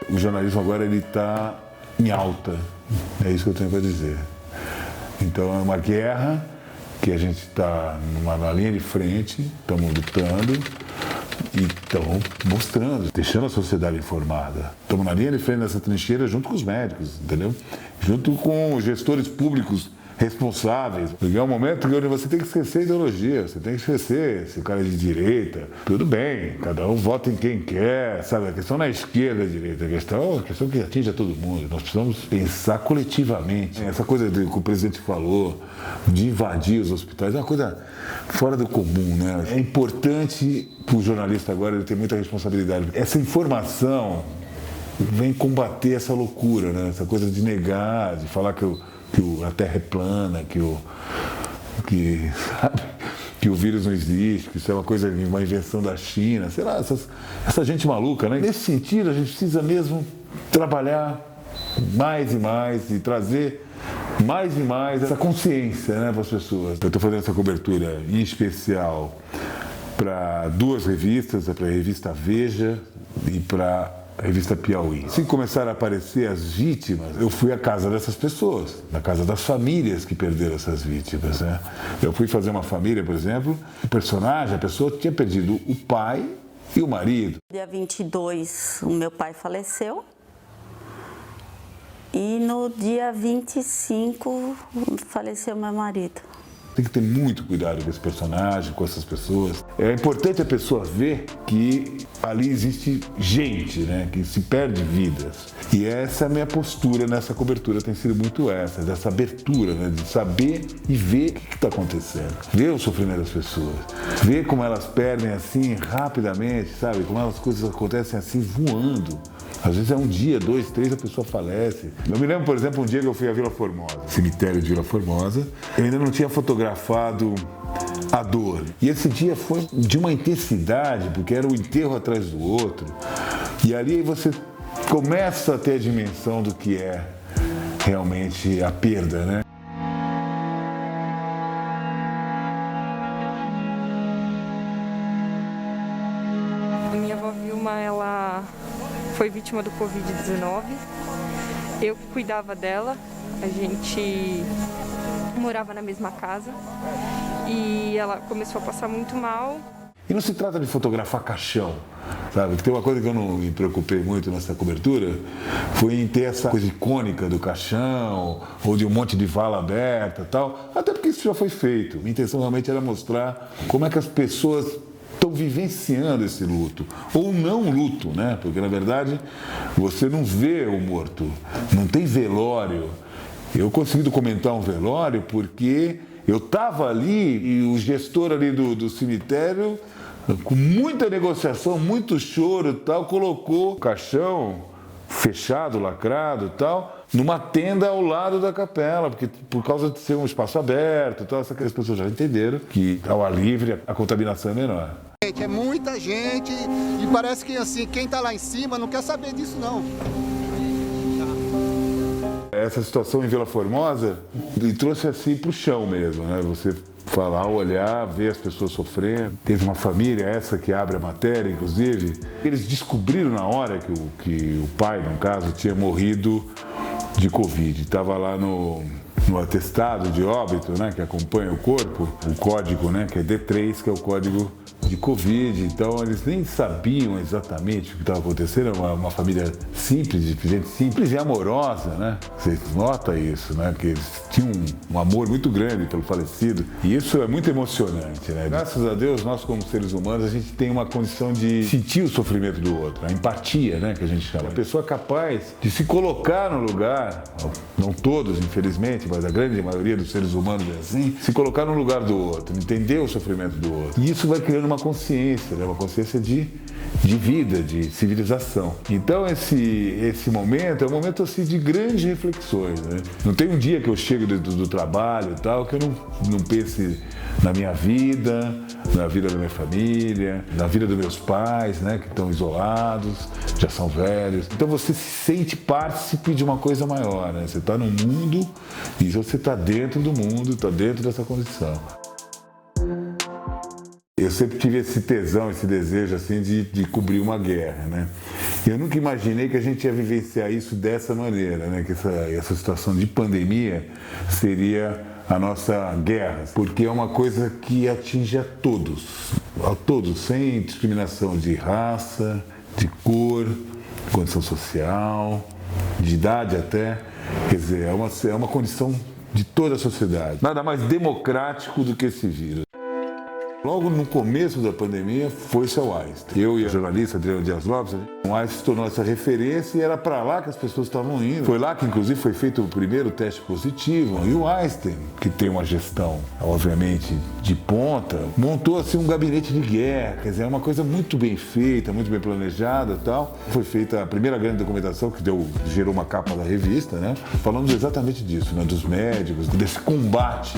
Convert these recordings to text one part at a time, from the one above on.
O jornalismo agora ele está em alta, é isso que eu tenho para dizer. Então é uma guerra que a gente está na linha de frente, estamos lutando e estamos mostrando, deixando a sociedade informada. Estamos na linha de frente dessa trincheira junto com os médicos, entendeu? Junto com os gestores públicos responsáveis. Porque é um momento onde você tem que esquecer a ideologia, você tem que esquecer se o cara é de direita. Tudo bem, cada um vota em quem quer, sabe? A questão não é esquerda e direita, a questão que atinge a todo mundo. Nós precisamos pensar coletivamente. Essa coisa que o presidente falou, de invadir os hospitais, é uma coisa fora do comum, né? É importante para o jornalista agora, ele ter muita responsabilidade. Essa informação vem combater essa loucura, né? Essa coisa de negar, de falar que a Terra é plana, que o vírus não existe, que isso é uma invenção da China, sei lá, essa gente maluca, né? Nesse sentido, a gente precisa mesmo trabalhar mais e mais e trazer mais e mais essa consciência, né, para as pessoas. Eu estou fazendo essa cobertura em especial para duas revistas, para a revista Veja e para a revista Piauí. Assim que começaram a aparecer as vítimas, eu fui à casa dessas pessoas, na casa das famílias que perderam essas vítimas, né? Eu fui fazer uma família, por exemplo, o personagem, a pessoa tinha perdido o pai e o marido. Dia 22, o meu pai faleceu. E no dia 25, faleceu meu marido. Tem que ter muito cuidado com esse personagem, com essas pessoas. É importante a pessoa ver que ali existe gente, né, que se perde vidas. E essa é a minha postura nessa cobertura, tem sido muito essa, dessa abertura, né, de saber e ver o que está acontecendo. Ver o sofrimento das pessoas, ver como elas perdem assim rapidamente, sabe, como as coisas acontecem assim voando. Às vezes é um dia, 2, 3, a pessoa falece. Eu me lembro, por exemplo, um dia que eu fui à Vila Formosa, cemitério de Vila Formosa, eu ainda não tinha fotografado a dor. E esse dia foi de uma intensidade, porque era um enterro atrás do outro. E ali você começa a ter a dimensão do que é realmente a perda, né? A minha avó Vilma, ela foi vítima do Covid-19. Eu cuidava dela, a gente morava na mesma casa e ela começou a passar muito mal. E não se trata de fotografar caixão, sabe? Tem uma coisa que eu não me preocupei muito nessa cobertura, foi em ter essa coisa icônica do caixão, ou de um monte de vala aberta e tal, até porque isso já foi feito. Minha intenção realmente era mostrar como é que as pessoas estão vivenciando esse luto, ou não luto, né? Porque na verdade você não vê o morto, não tem velório. Eu consegui documentar um velório porque eu estava ali e o gestor ali do cemitério, com muita negociação, muito choro e tal, colocou o caixão fechado, lacrado e tal, numa tenda ao lado da capela, porque por causa de ser um espaço aberto e tal, as pessoas já entenderam que ao ar livre a contaminação é menor. É muita gente e parece que assim, quem está lá em cima não quer saber disso não. Essa situação em Vila Formosa me trouxe assim para o chão mesmo, né? Você falar, olhar, ver as pessoas sofrendo. Teve uma família, essa que abre a matéria, inclusive, eles descobriram na hora que o pai, no caso, tinha morrido de Covid. Estava lá no atestado de óbito, né, que acompanha o corpo, o código, né, que é D3, que é o código de Covid. Então eles nem sabiam exatamente o que estava acontecendo. Era uma família simples, de gente simples e amorosa, né? Você nota isso, né? Que eles tinham um amor muito grande pelo falecido. E isso é muito emocionante, né? Graças a Deus, nós como seres humanos, a gente tem uma condição de sentir o sofrimento do outro, a empatia, né, que a gente chama. A pessoa é capaz de se colocar no lugar, não todos, infelizmente, mas a grande maioria dos seres humanos é assim, se colocar no lugar do outro, entender o sofrimento do outro. E isso vai criando uma consciência, né? Uma consciência de vida, de civilização. Então esse momento é um momento assim de grandes reflexões, né? Não tem um dia que eu chego do trabalho e tal que eu não pense na minha vida, na vida da minha família, na vida dos meus pais, né, que estão isolados, já são velhos. Então você se sente partícipe de uma coisa maior, né? Você está no mundo e você está dentro do mundo, está dentro dessa condição. Eu sempre tive esse tesão, esse desejo assim de cobrir uma guerra, né? Eu nunca imaginei que a gente ia vivenciar isso dessa maneira, né? Que essa situação de pandemia seria a nossa guerra, porque é uma coisa que atinge a todos, sem discriminação de raça, de cor, condição social, de idade até. Quer dizer, é uma condição de toda a sociedade. Nada mais democrático do que esse vírus. Logo no começo da pandemia, foi-se ao Einstein. Eu e a jornalista Adriana Dias Lopes, o Einstein se tornou essa referência e era para lá que as pessoas estavam indo. Foi lá que, inclusive, foi feito o primeiro teste positivo. E o Einstein, que tem uma gestão, obviamente, de ponta, montou assim um gabinete de guerra. Quer dizer, é uma coisa muito bem feita, muito bem planejada e tal. Foi feita a primeira grande documentação que gerou uma capa da revista, né? Falando exatamente disso, né? Dos médicos, desse combate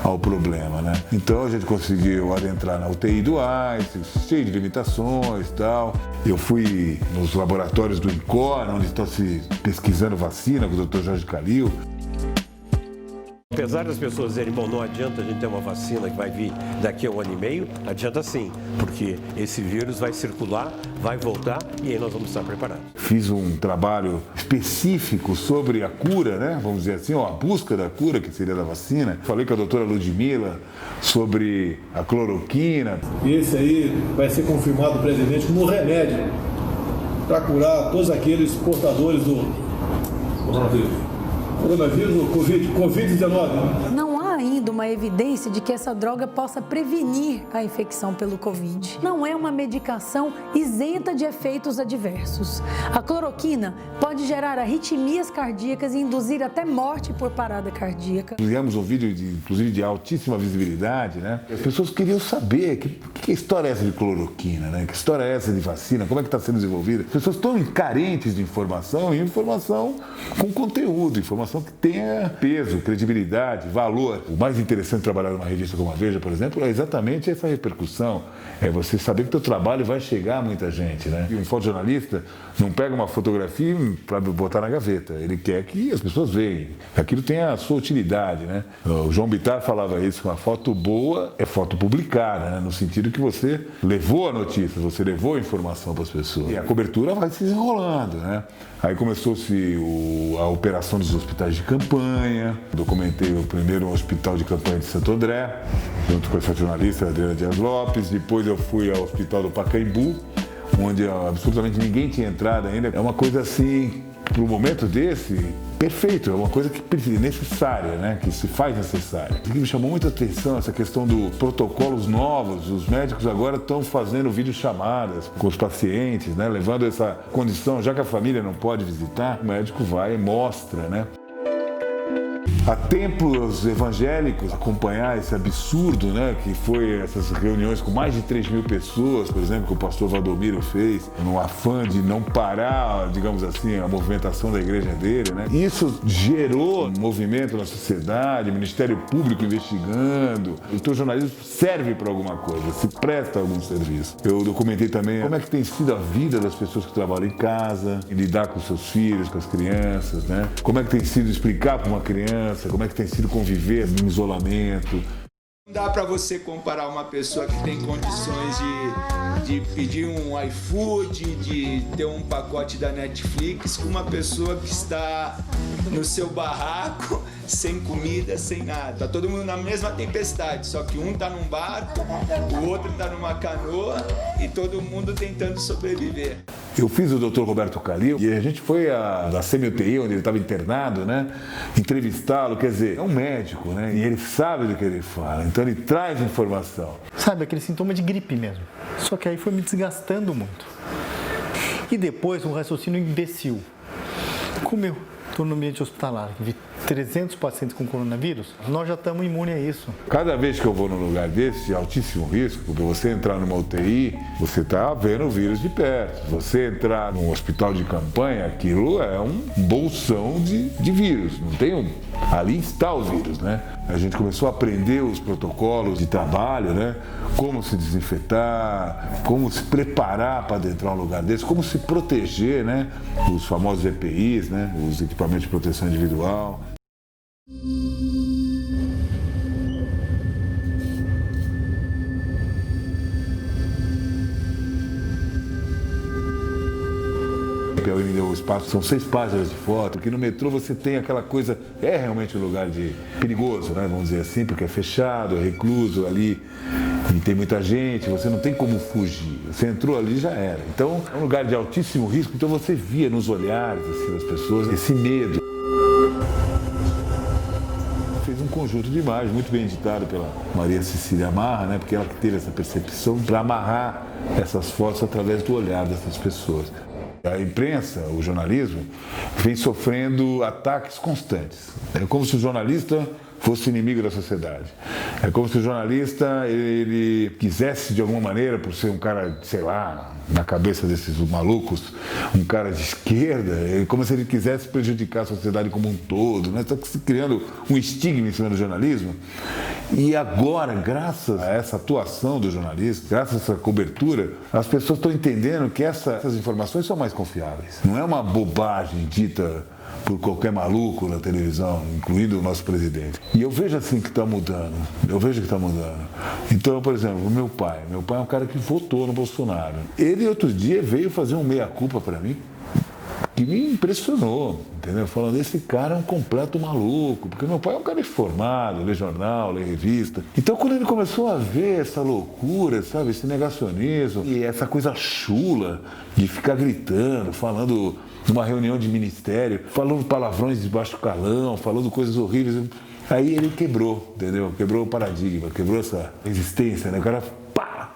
ao problema, né? Então a gente conseguiu entrar na UTI do Einstein, cheio de limitações e tal. Eu fui nos laboratórios do INCOR, onde estão se pesquisando vacina com o Dr. Jorge Calil. Apesar das pessoas dizerem, bom, não adianta a gente ter uma vacina que vai vir daqui a 1 ano e meio, adianta sim, porque esse vírus vai circular, vai voltar e aí nós vamos estar preparados. Fiz um trabalho específico sobre a cura, né? Vamos dizer assim, a busca da cura, que seria da vacina. Falei com a doutora Ludmila sobre a cloroquina. E esse aí vai ser confirmado, presidente, como remédio para curar todos aqueles portadores do coronavírus, Covid-19. Não há ainda uma evidência de que essa droga possa prevenir a infecção pelo Covid. Não é uma medicação isenta de efeitos adversos. A cloroquina pode gerar arritmias cardíacas e induzir até morte por parada cardíaca. Fizemos um vídeo, inclusive, de altíssima visibilidade, né? As pessoas queriam saber que história é essa de cloroquina, né? Que história é essa de vacina? Como é que está sendo desenvolvida? As pessoas estão carentes de informação e informação com conteúdo, informação que tenha peso, credibilidade, valor. O mais interessante de trabalhar numa revista como a Veja, por exemplo, é exatamente essa repercussão. É você saber que o teu trabalho vai chegar a muita gente, né? E um fotojornalista não pega uma fotografia para botar na gaveta. Ele quer que as pessoas vejam. Aquilo tem a sua utilidade, né? O João Bittar falava isso, uma foto boa é foto publicada, né? No sentido que você levou a notícia, você levou a informação para as pessoas. E a cobertura vai se desenrolando, né? Aí começou-se a operação dos hospitais de campanha. Documentei o primeiro hospital de campanha de Santo André, junto com essa jornalista Adriana Dias Lopes. Depois eu fui ao hospital do Pacaembu, onde absolutamente ninguém tinha entrado ainda. É uma coisa assim, para um momento desse, perfeito, é uma coisa que é necessária, né? Que se faz necessária. O que me chamou muita atenção essa questão dos protocolos novos. Os médicos agora estão fazendo videochamadas com os pacientes, né? Levando essa condição, já que a família não pode visitar, o médico vai e mostra, né? Há templos evangélicos acompanhar esse absurdo, né, que foi essas reuniões com mais de 3 mil pessoas, por exemplo, que o pastor Valdomiro fez, no afã de não parar, digamos assim, a movimentação da igreja dele, né? Isso gerou um movimento na sociedade, o Ministério Público investigando. O teu jornalismo serve para alguma coisa, se presta algum serviço. Eu documentei também como é que tem sido a vida das pessoas que trabalham em casa, em lidar com seus filhos, com as crianças, né? Como é que tem sido explicar para uma criança, como é que tem sido conviver em isolamento. Não dá para você comparar uma pessoa que tem condições de pedir um iFood, de ter um pacote da Netflix, com uma pessoa que está no seu barraco, sem comida, sem nada. Tá todo mundo na mesma tempestade, só que um tá num barco, o outro tá numa canoa e todo mundo tentando sobreviver. Eu fiz o Dr. Roberto Calil e a gente foi da semi-UTI, onde ele estava internado, né? Entrevistá-lo, quer dizer, é um médico, né? E ele sabe do que ele fala, então ele traz informação. Sabe, aquele sintoma de gripe mesmo. Só que aí foi me desgastando muito. E depois um raciocínio imbecil. Como eu estou no ambiente hospitalar, vi 300 pacientes com coronavírus, nós já estamos imunes a isso. Cada vez que eu vou num lugar desse, de altíssimo risco, porque você entrar numa UTI, você está vendo o vírus de perto. Você entrar num hospital de campanha, aquilo é um bolsão de vírus, não tem um... Ali está o vírus, né? A gente começou a aprender os protocolos de trabalho, né? Como se desinfetar, como se preparar para adentrar um lugar desse, como se proteger, né? Os famosos EPIs, né? Os equipamentos de proteção individual. o Piauí me deu o espaço, são 6 páginas de foto, que no metrô você tem aquela coisa, é realmente um lugar perigoso, né? Vamos dizer assim, porque é fechado, é recluso ali, e tem muita gente, você não tem como fugir. Você entrou ali, já era. Então, é um lugar de altíssimo risco, então você via nos olhares assim, das pessoas esse medo. Fez um conjunto de imagens, muito bem editado pela Maria Cecília Amarra, né? Porque ela que teve essa percepção para amarrar essas fotos através do olhar dessas pessoas. A imprensa, o jornalismo, vem sofrendo ataques constantes. É como se o jornalista fosse inimigo da sociedade. É como se o jornalista ele quisesse, de alguma maneira, por ser um cara, sei lá, na cabeça desses malucos, um cara de esquerda, como se ele quisesse prejudicar a sociedade como um todo, né? Está se criando um estigma em cima do jornalismo. E agora, graças a essa atuação do jornalista, graças a essa cobertura, as pessoas estão entendendo que essas informações são mais confiáveis. Não é uma bobagem dita por qualquer maluco na televisão, incluindo o nosso presidente. E eu vejo assim que está mudando, Então, por exemplo, o meu pai é um cara que votou no Bolsonaro. Ele outro dia veio fazer um meia-culpa para mim, que me impressionou, entendeu? Falando, esse cara é um completo maluco, porque meu pai é um cara informado, lê jornal, lê revista. Então, quando ele começou a ver essa loucura, sabe, esse negacionismo e essa coisa chula de ficar gritando, falando numa reunião de ministério, falando palavrões de baixo calão, falando coisas horríveis, aí ele quebrou, entendeu? Quebrou o paradigma, quebrou essa resistência, né? O cara, pá,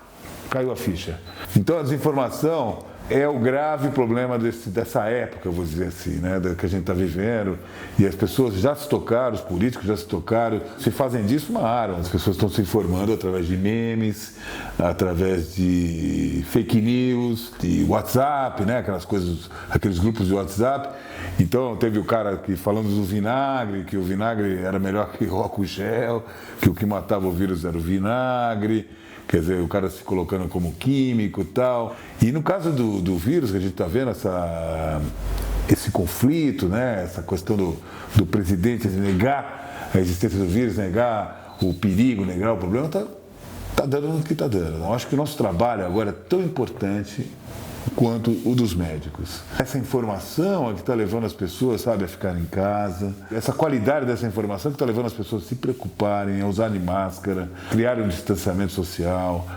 caiu a ficha. Então, a desinformação é o grave problema dessa época, eu vou dizer assim, né, que a gente está vivendo. E as pessoas já se tocaram, os políticos já se tocaram, se fazem disso uma arma. As pessoas estão se informando através de memes, através de fake news, de WhatsApp, né, aquelas coisas, aqueles grupos de WhatsApp. Então teve o cara que falando do vinagre, que o vinagre era melhor que o álcool gel, que o que matava o vírus era o vinagre. Quer dizer, o cara se colocando como químico e tal. E no caso do vírus, que a gente está vendo esse conflito, né? Essa questão do presidente negar a existência do vírus, negar o perigo, negar o problema, tá dando no que está dando. Eu acho que o nosso trabalho agora é tão importante quanto o dos médicos. Essa informação é que está levando as pessoas, sabe, a ficarem em casa. Essa qualidade dessa informação que está levando as pessoas a se preocuparem, a usarem máscara, criarem um distanciamento social,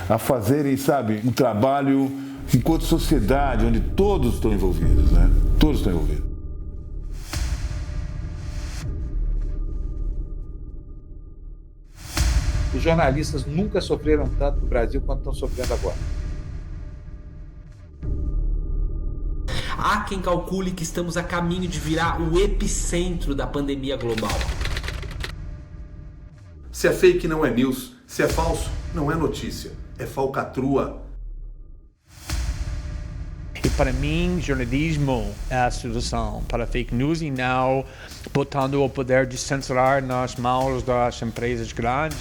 a fazerem, sabe, um trabalho enquanto sociedade, onde todos estão envolvidos, né? Todos estão envolvidos. Os jornalistas nunca sofreram tanto no Brasil quanto estão sofrendo agora. Há quem calcule que estamos a caminho de virar o epicentro da pandemia global. Se é fake, não é news. Se é falso, não é notícia. É falcatrua. E para mim, jornalismo é a solução para fake news e não botando o poder de censurar nas mãos das empresas grandes.